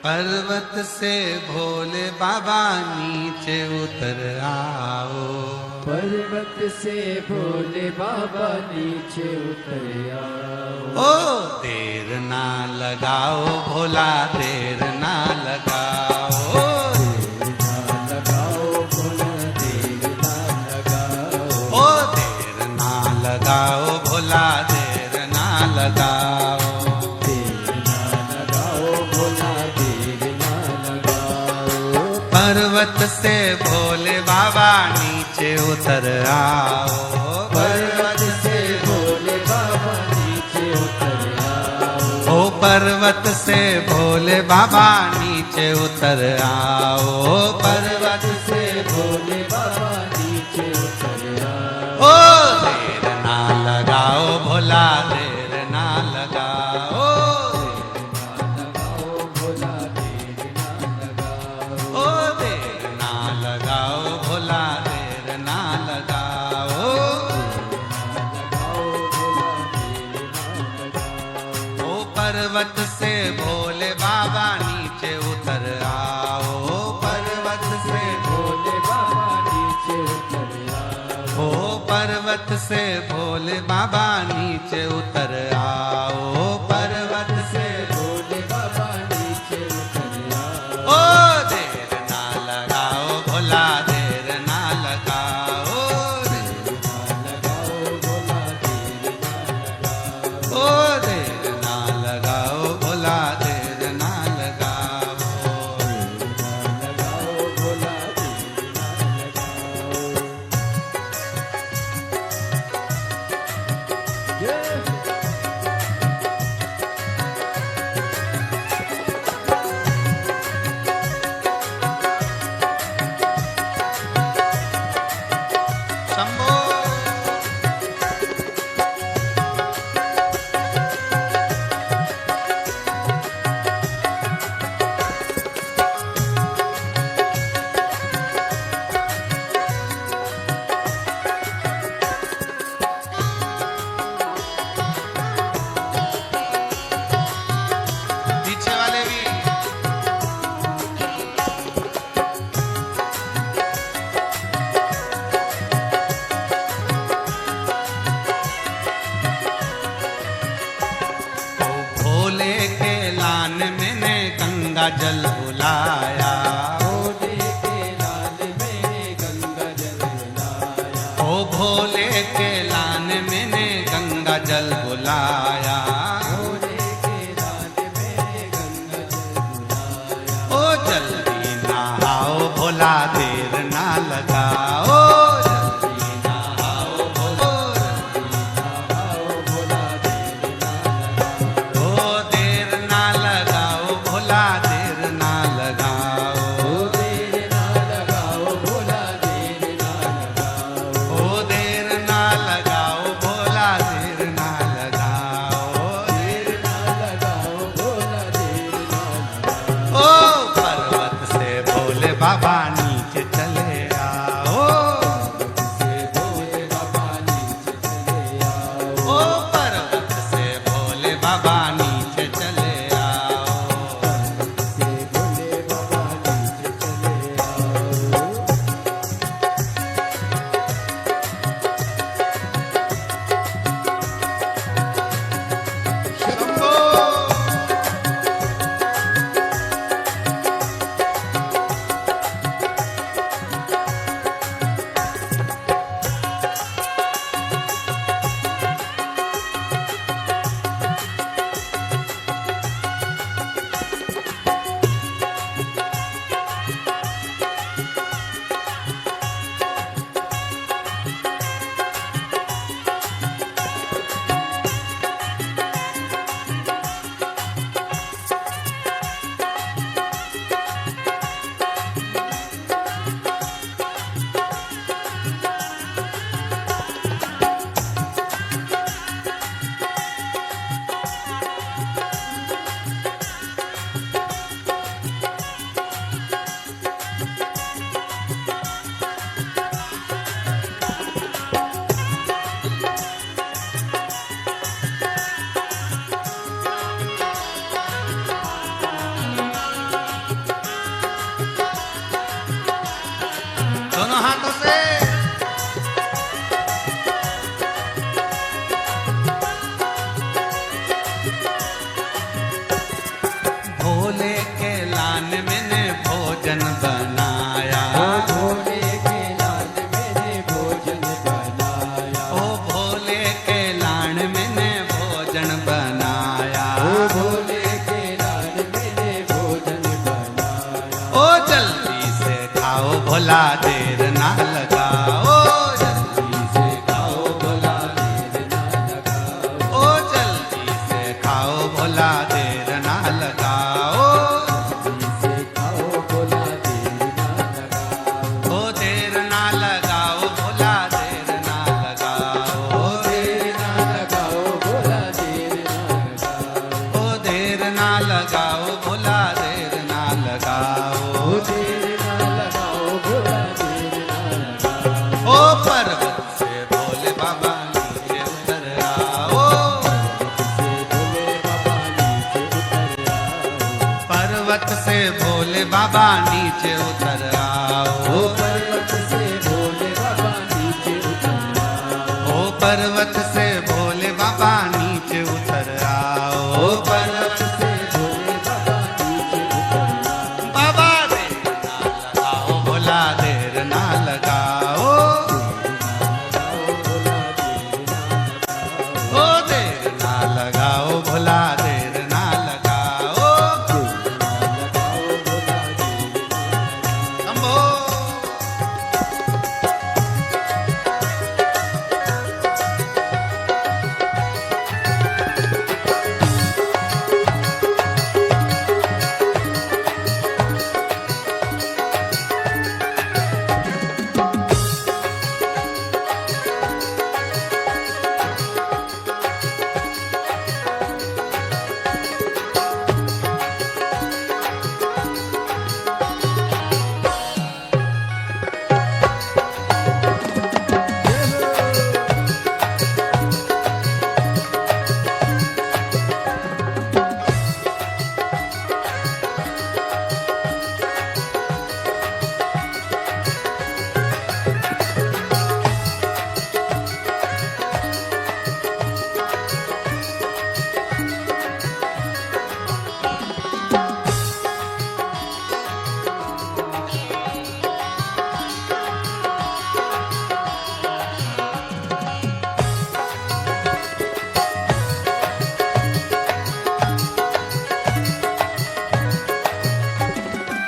पर्वत से भोले बाबा नीचे उतर आओ। पर्वत से भोले बाबा नीचे उतर आओ। ओ देर ना लगाओ भोला, देर ना लगाओ। देर ना लगाओ भोला, देर ना लगाओ। ओ देर ना लगाओ भोला, देर ना लगाओ। पर्वत से भोले बाबा नीचे उतर आओ। पर्वत से भोले बाबा नीचे उतर आओ। ओ पर्वत से भोले बाबा नीचे उतर आओ। पर्वत से भोले बाबा नीचे उतर आओ। ओ देर ना लगाओ भोला, देर ना लगाओ। पर्वत से भोले बाबा नीचे उतर आओ। पर्वत से भोले बाबा नीचे उतर आओ। ओ पर्वत से भोले बाबा नीचे उतर आओ। पर्वत से भोले बाबा नीचे उतर आओ। ओ देर ना लगाओ भोला, देर ना लगाओ। देर ना लगाओ भोला, देर ना लगाओ। ओ देर ना लगाओ भोला, देर ना लगाओ। देर ना लगाओ भोला, देर ना लगाओ। जय शंभो। पीछे वाले भी भोले के लान मैंने गंगा जल बुलाया। भोले के लाल में गंगा जल लाया। ओ भोले के लान मैंने गंगा जल बुलाया। भोले के लाल में गंगा जल लाया। ओ जल्दी नहाओ भोला, देर ना लगाओ। जल्दी नहाओ भोला, आओ भोला, देर ना लगाओ। ओ देर ना लगाओ भोला, देर ना लगाओ। ओ देर ना लगाओ भोला, देर ना लगाओ। ओ देर ना लगाओ भोला, देर ना लगाओ। देर ना लगाओ भोला, देर ना लगाओ। ओ पर्वत से भोले बाबा नीचे भोले के लान मैंने भोजन बनाया। ओ भोले के लाल मैंने भोजन बनाया। ओ भोले के लान मैंने भोजन बनाया। ओ भोले के लाल मैंने भोजन बनाया। ओ जल्दी से खाओ भोला देर ना लगाओ। जल्दी से खाओ भोला देर ना लगाओ। ओ जल्दी से खाओ भोला देर ना लगाओ। जल्दी से खाओ भोला देर ना लगाओ। ओ देर ना लगाओ भोला देर ना लगाओ। ओ देर ना लगाओ भोला देर ना लगाओ। ओ देर ना लगाओ भोला देर ना लगाओ। ओ देर ना लगाओ भोला देर ना लगाओ। ओ पर्वत से भोले बाबा नीचे उतर आओ। से भोले बाबा नीचे उतर आओ। पर्वत से भोले बाबा नीचे उतर आओ। ओ पर्वत से भोले बाबा नीचे उतर आओ। ओ पर्वत से भोले बाबा नीचे उतर आओ। ओ पर्वत से भोले बाबा नीचे उतर आओ। बाबा देर ना लगाओ भोला देर ना लगाओ। ओ देर ना लगाओ भोला देर ना लगाओ। शंभो।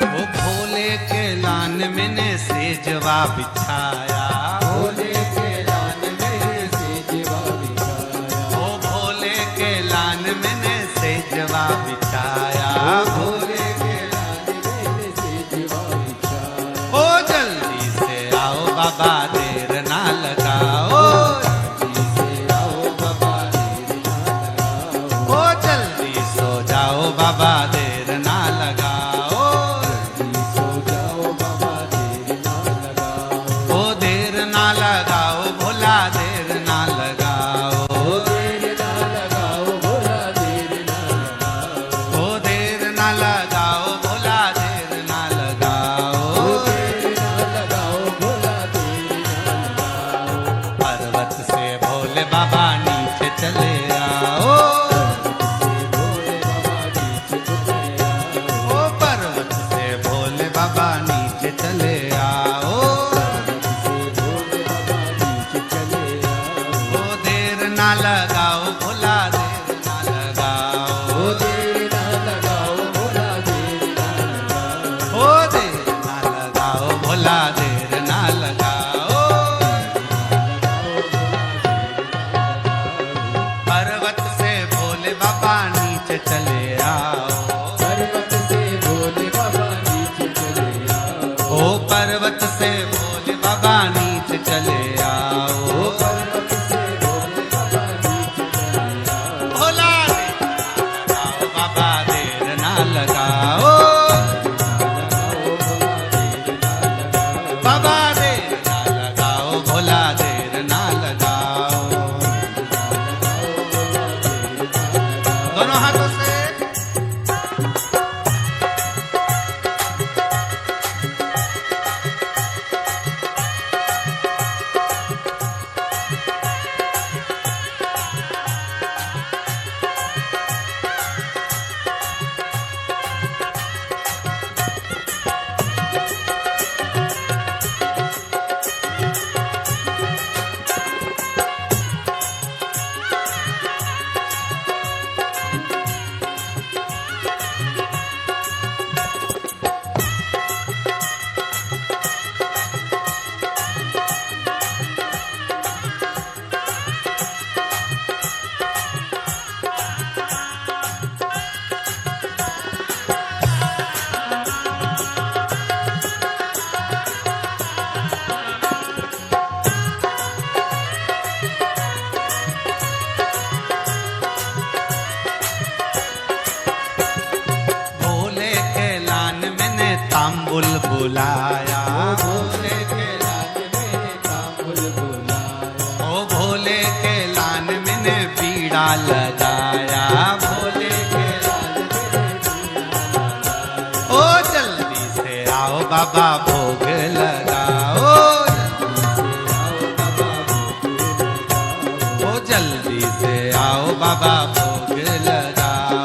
ओ भोले के लान मैंने सेजवा बिछाया। भोले के लाल मेरे से जीवा बिछाया। ओ भोले के लान मैंने सेजवा बिछाया। भोले के लाल मेरे से जीवा बिछाया। ओ जल्दी से आओ बाबा देर ना लगाओ। जल्दी से आओ बाबा देर ना लगाओ। ओ जल्दी सो जाओ बाबा देर ना लगाओ। जल्दी सो जाओ बाबा देर ना लगाओ। ओ देर ना लगा तांबुल बुलाया, भोले के लाल में तांबुल बुलाया, ओ भोले के लान मैंने पीड़ा लगाया, भोले के लाल में पीड़ा लगाया। ओ जल्दी से आओ बाबा भोग लगाओ, ओ जल्दी से आओ बाबा भोग लगाओ।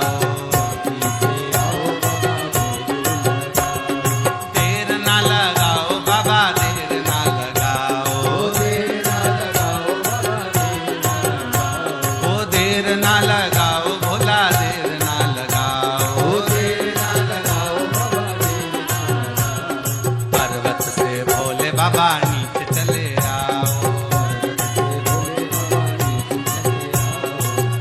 देर ना लगाओ बाबा, देर ना लगाओ, देर ना लगाओ बाबा, देर ना लगाओ, ओ देर ना लगाओ भोला, देर ना लगाओ। देर ना लगाओ बाबा, देर ना लगाओ। पर्वत से भोले बाबा नीचे चले आओ,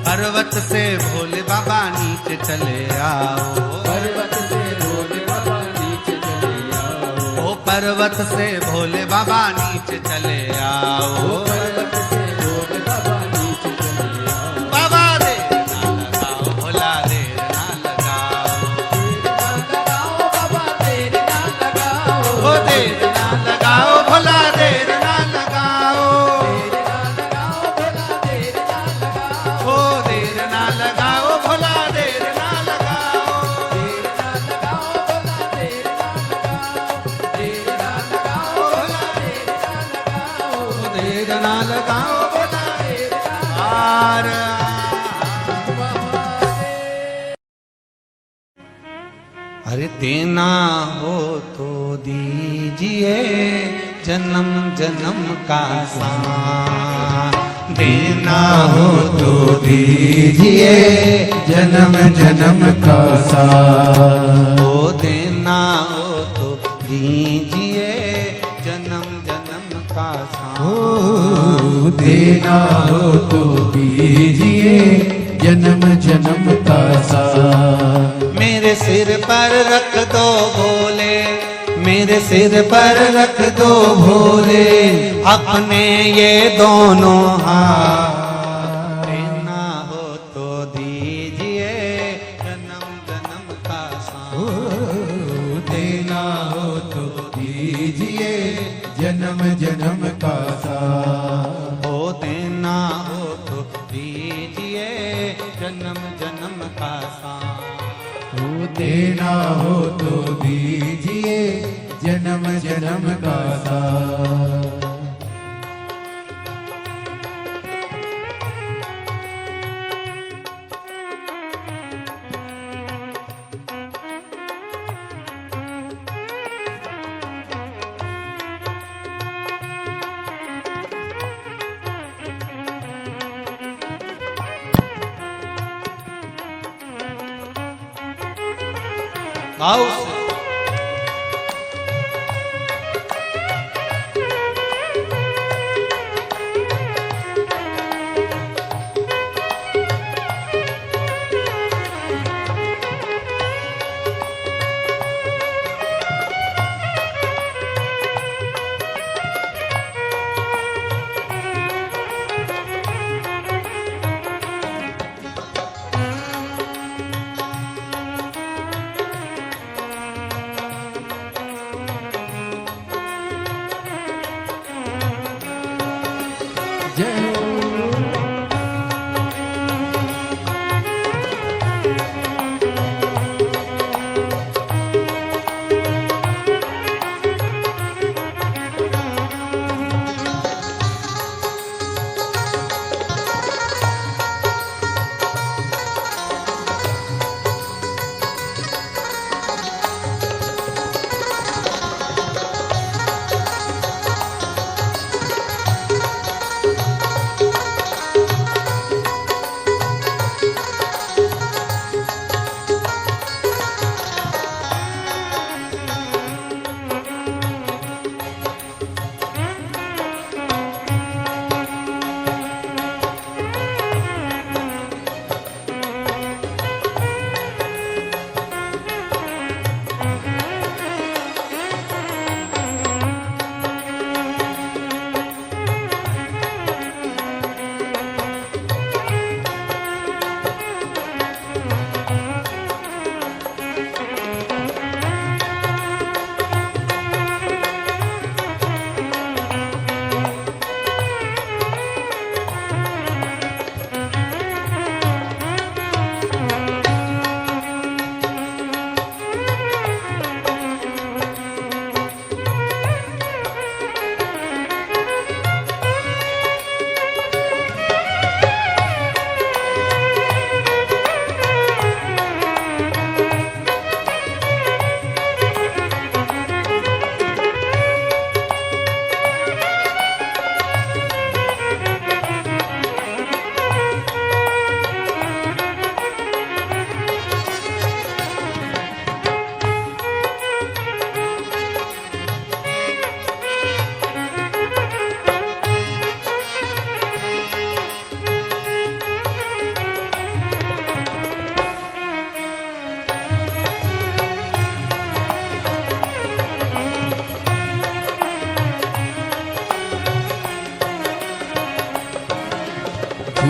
पर्वत से भोले बाबा नीचे चले आओ, पर्वत से भोले बाबा नीचे चले आओ, ओ पर्वत से भोले बाबा नीचे चले आओ। पर्वत से भोले बाबा नीचे चले आओ। बाबा देर ना लगाओ भोला, देर ना लगाओ, लगाओ बाबा, देर ना लगाओ, ओ देर ना लगाओ भोला, देर ना लगाओ, देर ना लगाओ भोला, देर ना लगाओ, ओ देर ना लगाओ भोला, देर ना लगाओ, देर ना लगाओ भोला, देर ना लगाओ, ओ देर ना लगाओ भोला, आर अरे देना हो तो दीजिए जन्म जन्म का साथ, देना हो तो दीजिए जन्म जन्म का साथ, ओ देना हो तो दीजिए जन्म जन्म का साथ, ओ देना हो तो दीजिए जन्म जन्म का साथ। मेरे सिर पर रख दो भोले, मेरे सिर पर रख दो भोले, अपने ये दोनों हाथ, देना हो तो दीजिए जन्म जन्म का साथ, ओ देना हो तो दीजिए जन्म जन्म का साथ, ओ देना हो तो दीजिए जन्म जन्म का साथ, ओ देना हो तो दीजिए जन्म जन्म का साथ। गाओ से। जय हो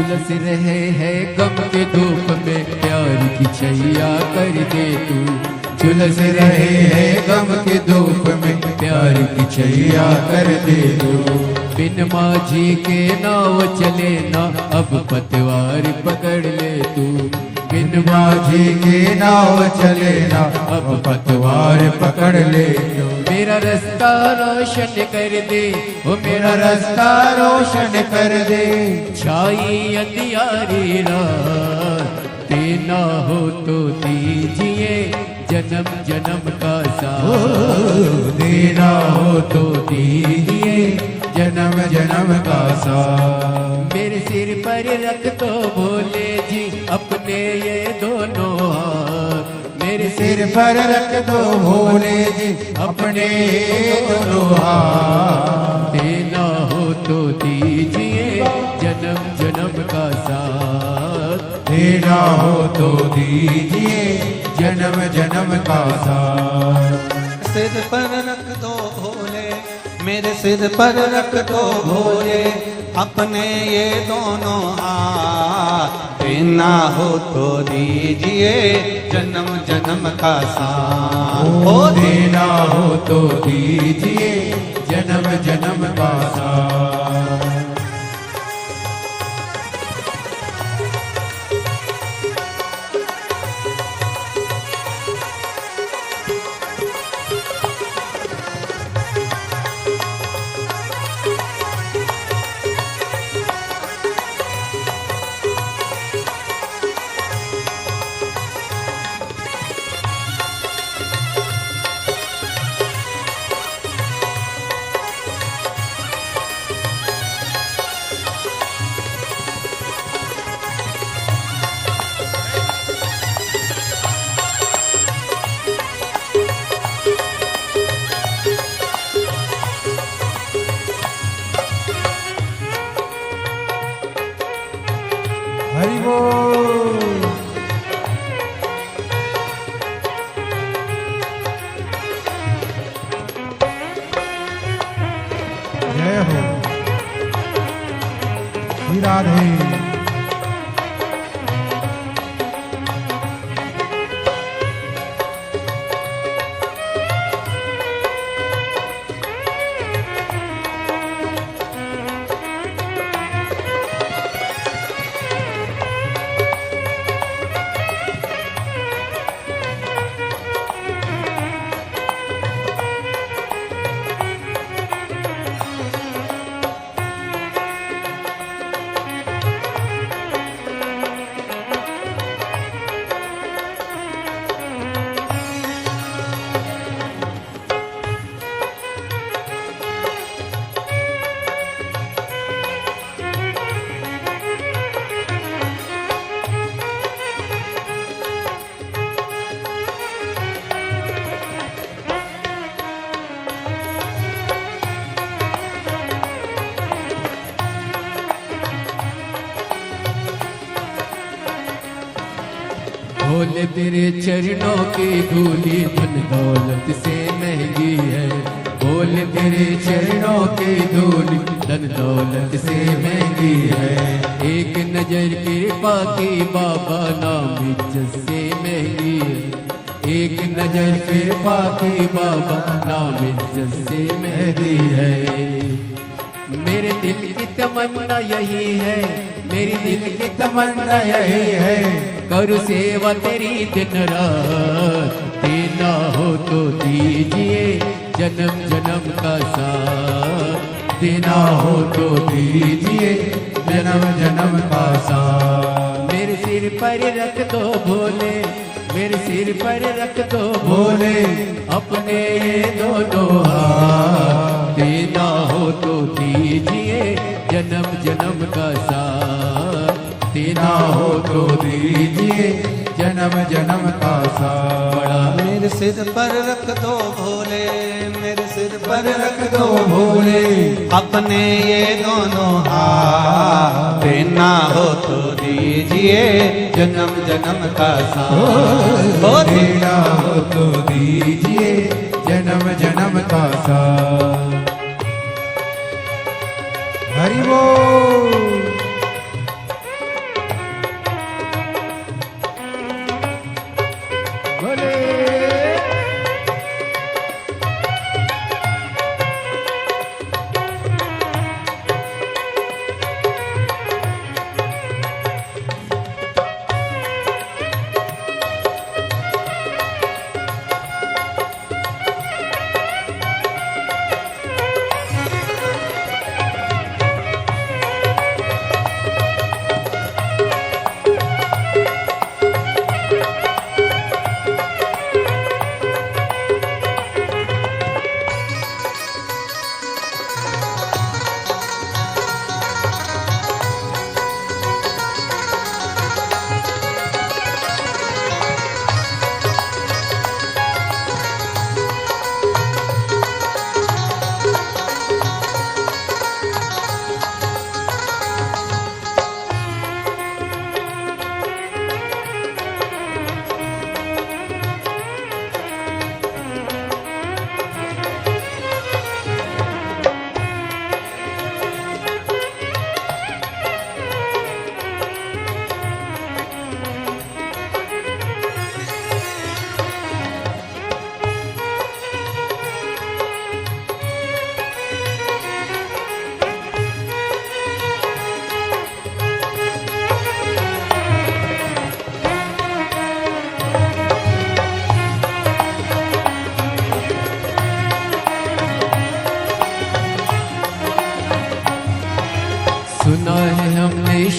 झुलस रहे हैं गम के धूप में, प्यार की छैया कर दे तू। झुलस रहे हैं गम के धूप में, प्यार की छैया कर दे तू। बिन माझी के नाव चले ना, अब पतवार पकड़ ले तू। बिन माझी के नाव चले ना, अब पतवार पकड़ ले तू। मेरा रास्ता रोशन कर दे, ओ मेरा रास्ता रोशन कर दे। छाई अंधियारी रात, देना हो तो दीजिए जन्म जन्म का साथ। देना हो तो दीजिए जन्म जन्म का साथ। मेरे सिर पर रख दो भोले जी अपने ये दोनों हाथ। मेरे सिर पर रख दो भोले जी अपने दोनों हाथ। देना हो तो दीजिए जन्म जन्म का साथ। देना हो तो दीजिए जन्म जन्म का साथ। सिर पर रख दो भोले, मेरे सिर पर रख दो भोले अपने ये दोनों हाथ। देना हो तो दीजिए जन्म जन्म का साथ। ओ देना हो तो दीजिए जन्म जन्म का साथ। हरि बोल। जय हो श्री राधे। भोले तेरे चरणों की धूली धन दौलत से महंगी है। भोले तेरे चरणों की धूली धन दौलत से महंगी है। एक नजर कृपा की बाबा नाम इज्जत से महंगी है। एक नजर कृपा की बाबा नाम इज्जत से महंगी है। मेरे दिल की तमन्ना यही है, मेरी दिल की तमन्ना यही है, करूँ सेवा तेरी दिन रात। देना हो तो दीजिए जन्म जन्म का साथ। देना हो तो दीजिए जन्म जन्म का साथ। मेरे सिर पर रख दो भोले, मेरे सिर पर रख दो भोले अपने ये दोनों हाथ। देना हो तो दीजिए जन्म जन्म का साथ। देना हो तो दीजिए जन्म जन्म का साथ। मेरे सिर पर रख दो भोले, मेरे सिर पर रख दो भोले अपने ये दोनों हाथ। देना हो तो दीजिए जन्म जन्म का साथ। हो देना हो तो दीजिए जन्म जन्म का साथ। हरि बोल।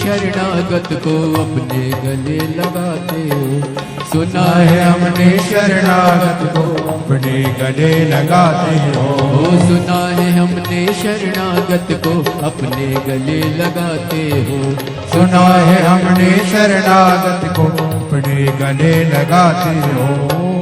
शरणागत को अपने गले लगाते हो। सुना है हमने शरणागत को अपने गले लगाते हो। सुना है हमने शरणागत को अपने गले लगाते हो। सुना है हमने शरणागत को अपने गले लगाते हो।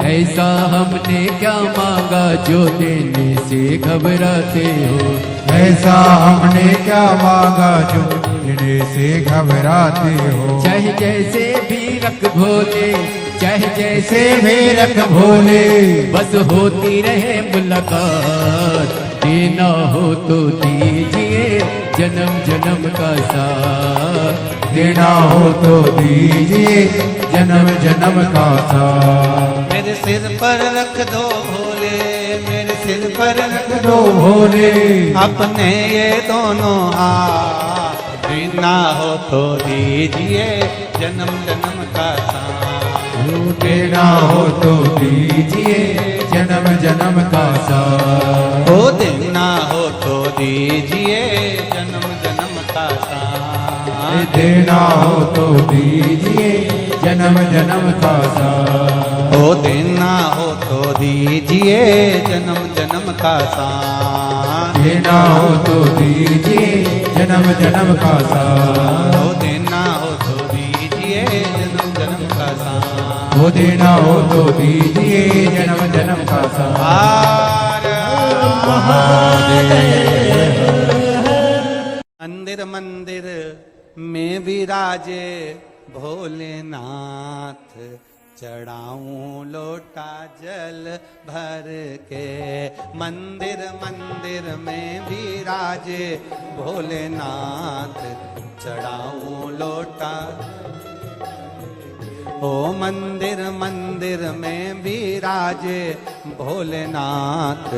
ऐसा हमने क्या मांगा जो देने से घबराते हो। ऐसा हमने क्या मांगा जो देने से घबराते हो। चाहे जैसे भी रख भोले, चाहे जैसे भी रख भोले, बस होती रहे मुलाकात। देना हो तो दीजिए जन्म जन्म का साथ। देना हो तो दीजिए जन्म जन्म का साथ। मेरे सिर पर रख दो भोले, मेरे सिर पर रख दो भोले, अपने ये दोनों हाथ। देना हो तो दीजिए जन्म जन्म का साथ। देना हो तो दीजिए जन्म जन्म का साथ। ओ देना हो तो दीजिए जन्म जन्म का साथ। देना हो तो दीजिए जन्म जन्म का साथ। ओ देना हो तो दीजिए जन्म जन्म का साथ। देना हो तो दीजिए जन्म जन्म का साथ। ओ देना हो तो दीजिए जन्म जन्म का साथ। वो देना हो तो दीजिए जन्म जन्म का साथ। हर महादेव। मंदिर मंदिर में विराजे भोलेनाथ। चढ़ाऊं लोटा जल भर के। मंदिर मंदिर में विराजे भोलेनाथ। चढ़ाऊं लोटा। ओ मंदिर मंदिर में विराजे भोलेनाथ।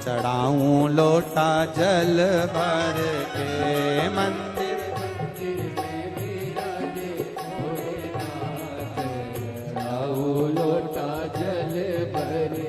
चढ़ाऊं लोटा जल भर के। मंदिर लोटा जल भरे।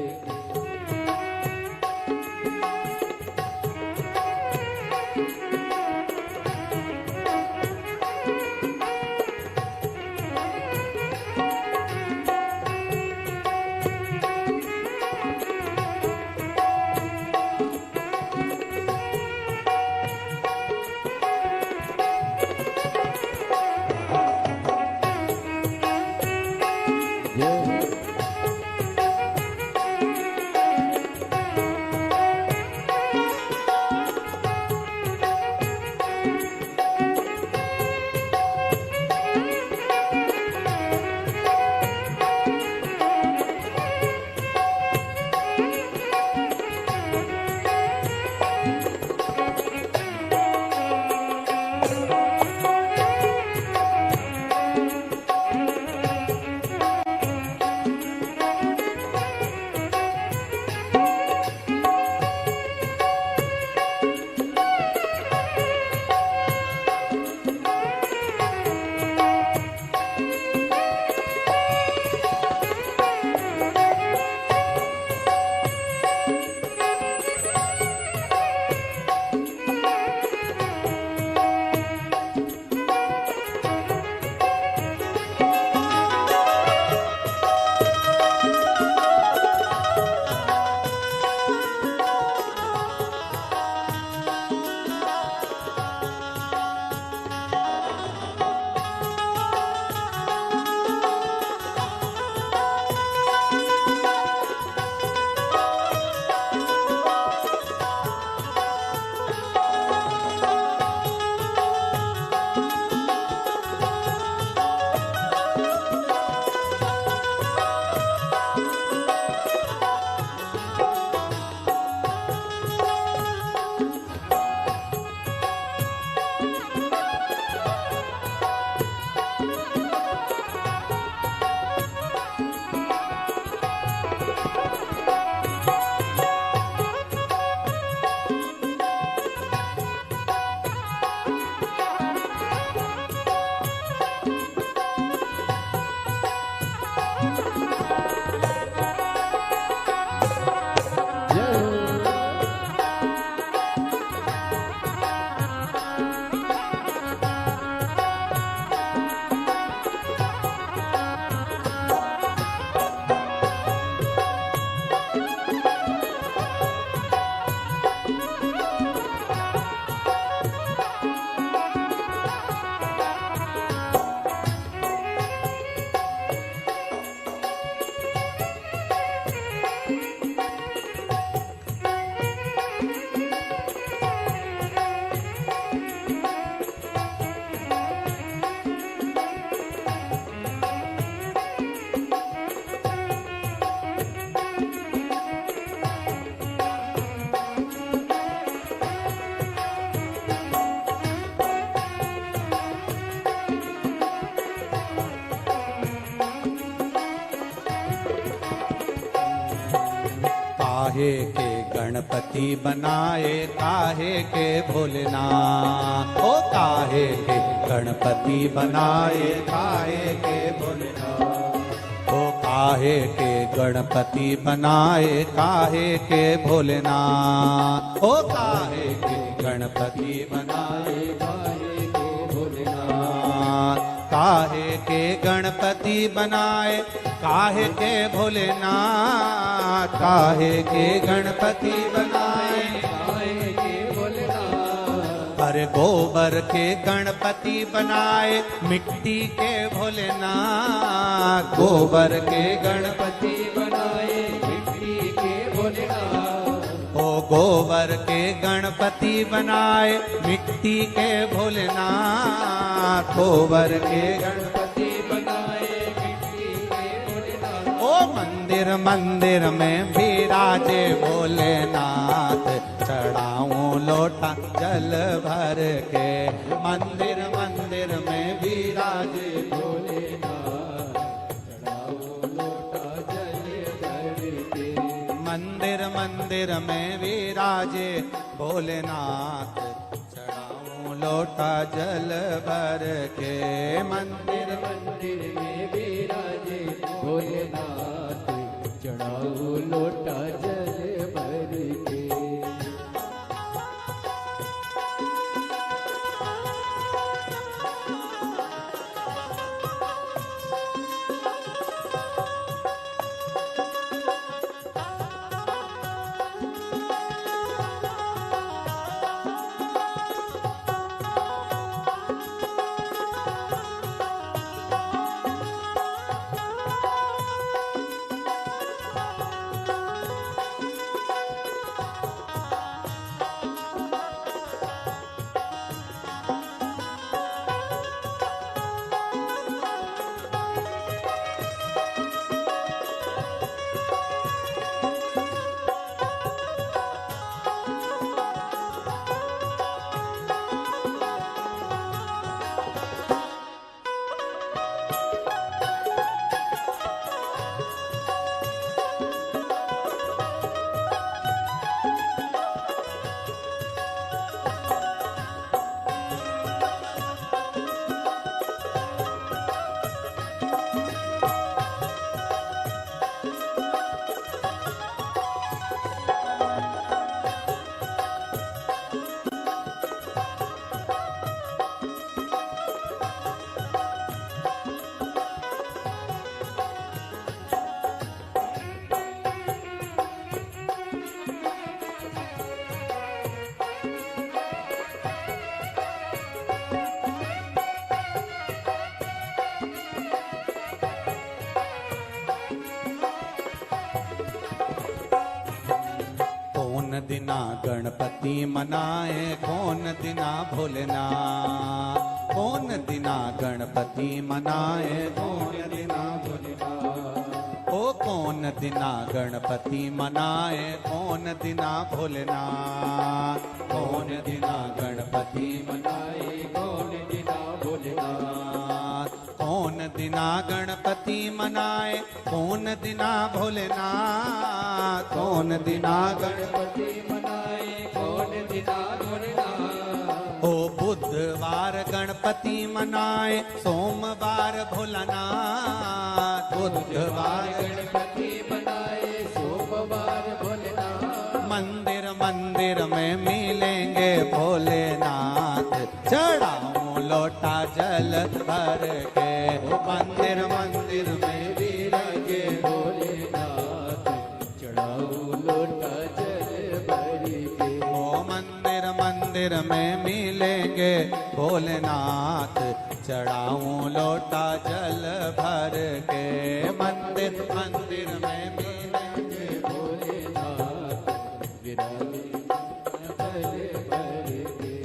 काहे के गणपति बनाए काहे के भोलेनाथ, ओ काहे के गणपति बनाए काहे के भोलेनाथ, ओ काहे के गणपति बनाए काहे के भोलेनाथ, ओ काहे के गणपति बनाए काहे के भोलेनाथ, काहे के गणपति बनाए काहे के भोलेनाथ, काहे के गणपति बनाए काहे के भोलेनाथ, अरे गोबर के गणपति बनाए मिट्टी के भोलेनाथ, गोबर के गणपति बनाए मिट्टी के भोलेनाथ, ओ गोबर के गणपति बनाए मिट्टी के भोलेनाथ, गोबर के गणपति बनाए मिट्टी के भोलेनाथ, ओ मंदिर मंदिर में विराजे भोलेनाथ, चढ़ाऊं लोटा जल भर के, मंदिर मंदिर में विराजे भोलेनाथ, चढ़ाऊं लोटा जल भर के, मंदिर मंदिर में विराजे भोलेनाथ, चढ़ाऊं लोटा जल भर के, मंदिर मंदिर में विराजे भोलेनाथ, चढ़ाऊं लोटा जल भर के। दिना गणपति मनाए कौन दिना भोलेनाथ, कौन दिना गणपति मनाए कौन दिना भोलेनाथ, ओ कौन दिना गणपति मनाए कौन दिना भोलेनाथ, कौन दिना गणपति मनाए कौन दिना भोलेनाथ, कौन दिना गणपति मनाए कौन दिना भोलेनाथ, कौन दिना गणपति मनाए कौन दिना भोलेनाथ, ओ बुधवार गणपति मनाए सोमवार भोलानाथ, बुधवार गणपति मनाए सोमवार भोलेनाथ, मंदिर मंदिर में मिलेंगे भोलेनाथ, चढ़ाऊं लोटा जल भर के, मंदिर मंदिर में विराजे भोलेनाथ, चढ़ाऊं लोटा जल भर के, ओ मंदिर मंदिर में मिलेंगे भोलेनाथ, चढ़ाऊं लोटा जल भर के, मंदिर मंदिर में मिलेंगे भोलेनाथ, विराजे जल भर के।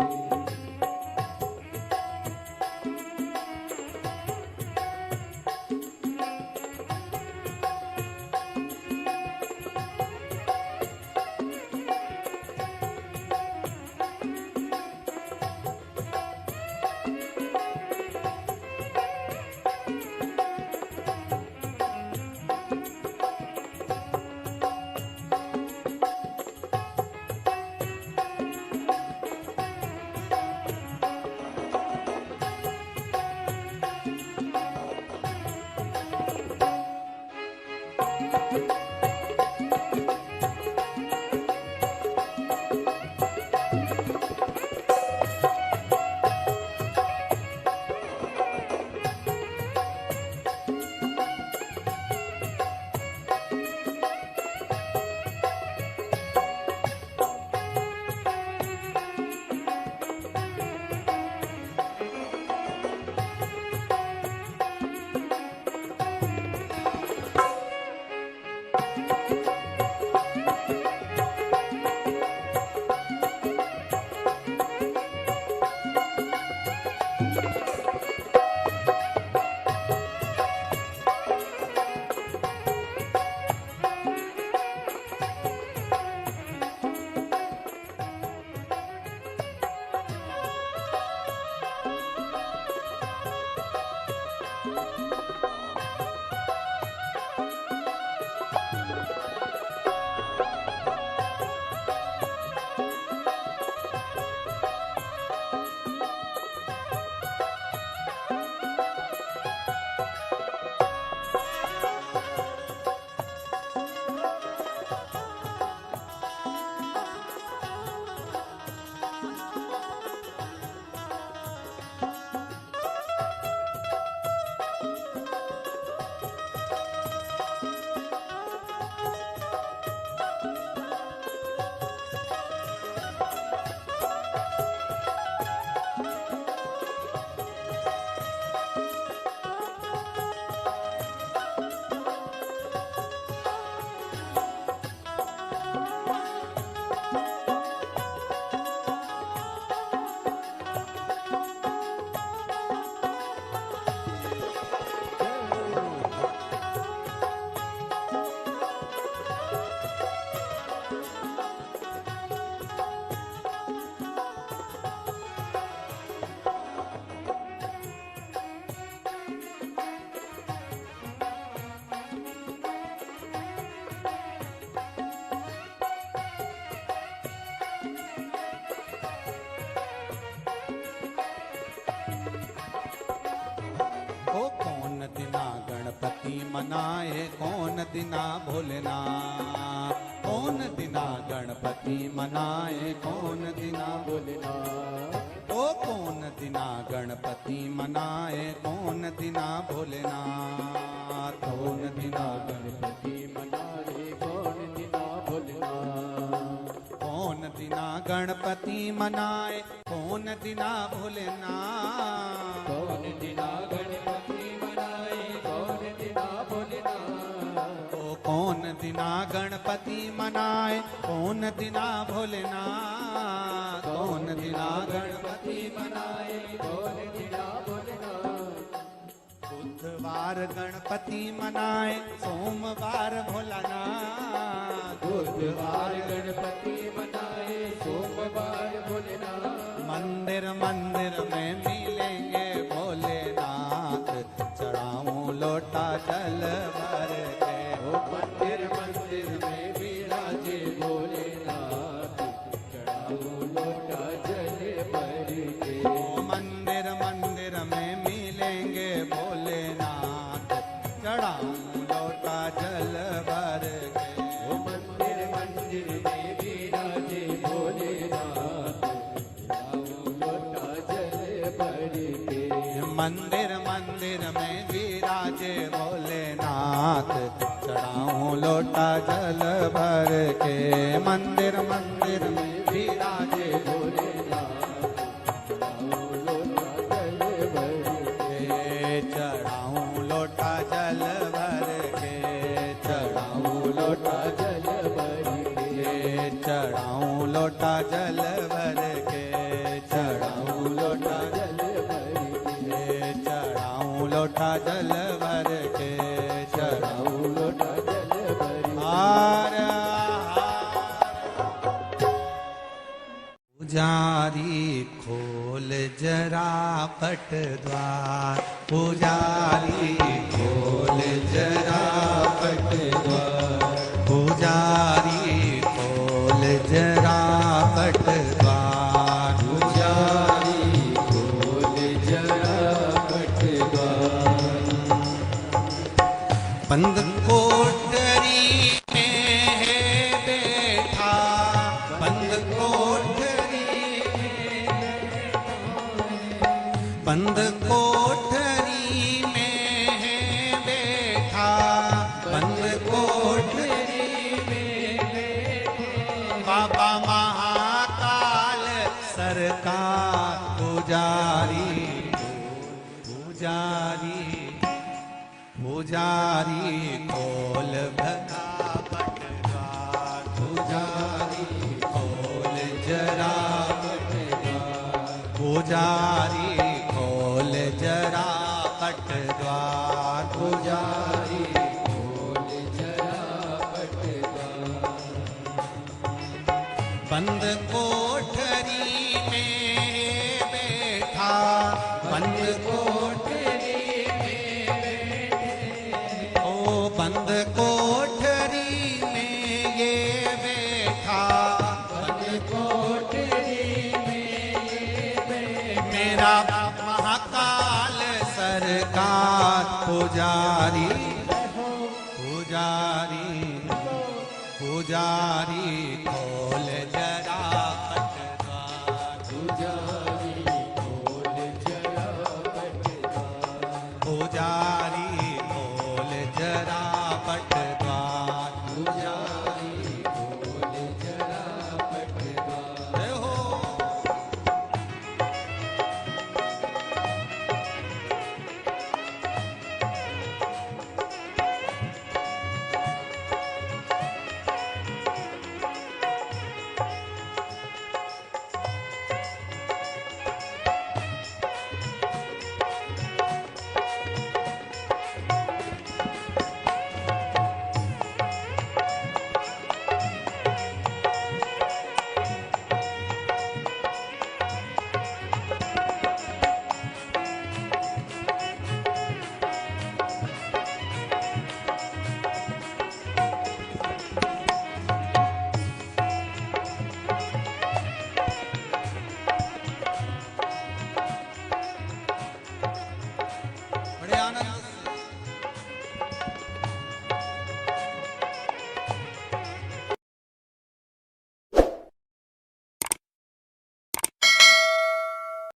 मनाए कौन दिना भोलेनाथ, कौन दिना गणपति मनाए कौन दिना भोलेनाथ, ओ कौन दिना गणपति मनाए कौन दिना भोलेनाथ, कौन दिना गणपति मनाए कौन दिना भोलेनाथ, कौन दिना गणपति मनाए कौन दिना भोलेनाथ, कौन दिना गणपति मनाए कौन दिना भोलेनाथ, ओ कौन दिना गणपति मनाए कौन दिना भोलेनाथ, कौन दिना गणपति मनाए कौन दिना भोलेनाथ, बुधवार गणपति मनाए सोमवार भोलानाथ, बुधवार गणपति मनाए सोमवार भोलेनाथ, मंदिर मंदिर में मिलेंगे भोलेनाथ, चढ़ाऊं लोटा जल भर के, ओ मंदिर मंदिर में विराजे भोलेनाथ, चढ़ाओ लोटा जल भर के, ओ मंदिर मंदिर में मिलेंगे भोलेनाथ, चढ़ाऊं लोटा जल भर के, ओ मंदिर मंदिर में विराजे भोलेनाथ, चढ़ाओ लोटा जल भर के, मंदिर मंदिर में विराजे भोलेनाथ, चढ़ाऊं लोटा जल भर के, मंदिर मंदिर में विराजे भोलेनाथ, चढ़ाओ लोटा जल भर के, चढ़ाऊं लोटा जल भर के, चढ़ाऊं लोटा जल भर के, चढ़ाऊं लोटा जल भर के, चढ़ाऊं लोटा जल भर के, चढ़ाऊं लोटा जल भर के, चढ़ाऊं चढ़ाओ लोटा जल भर के, हार पुजारी खोल जरा पट द्वार, पुजारी खोल जरा पट द्वार, पुजारी खोल जरा पट द्वार, पुजारी खोल जरा पट द्वार, बंद कोठरी में है बैठा, बंद कोठरी बंद कोठरी में है बैठा, बंद कोठरी में बाबा महाकाल सरकार, पुजारी पुजारी पुजारी खोल भला पट द्वार, पुजारी खोल जरा पट द्वार, पुजारी खोल जरा पट द्वार, पुजारी खोल जरा पट द्वार, बंद कोठरी में बैठा, बंद कोठरी ओ बंद कोठरी में ये बैठा, बंद कोठरी में ये बैठा, मेरा महाकाल सरकार, पुजारी पुजारी पुजारी खोल